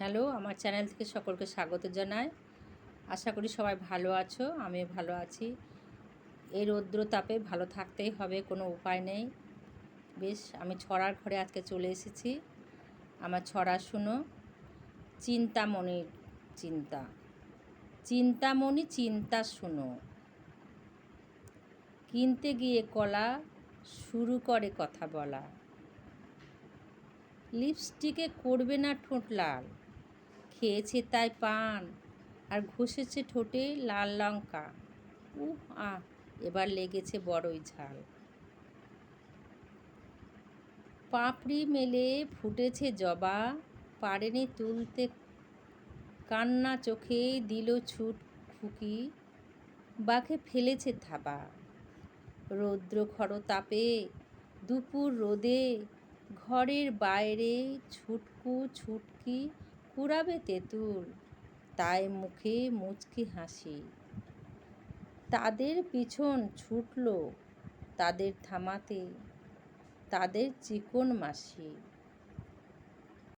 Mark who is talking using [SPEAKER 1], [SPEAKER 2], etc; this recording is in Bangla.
[SPEAKER 1] হ্যালো, আমার চ্যানেল থেকে সকলকে স্বাগত জানাই। আশা করি সবাই ভালো আছো, আমি ভালো আছি। এই রৌদ্র তাপে ভালো থাকতেই হবে, কোনো উপায় নেই। বেশ, আমি ছড়ার ঘরে আজকে চলে এসেছি। আমার ছড়া শুনো। চিন্তামণির চিন্তা। চিন্তামণি চিন্তা শুনো, কিনতে গিয়ে কলা শুরু করে কথা বলা। লিপস্টিকে করবে না ঠোঁট লাল, খেয়েছে তাই পান আর ঘষেছে ঠোঁটে লাল লঙ্কা। উহ আহ, এবার লেগেছে বড়ই ঝাল। পাপড়ি মেলে ফুটেছে জবা, পারেনি তুলতে কান্না চোখে দিল ছুট ফুকি, বাঘে ফেলেছে থাবা। রৌদ্র খরতাপে দুপুর রোদে ঘরের বাইরে ছুটকু ছুটকি কুড়াবে তেঁতুল, তাই মুখে মুচকি হাসি। তাদের পিছন ছুটল তাদের থামাতে তাদের চিকন মাসি।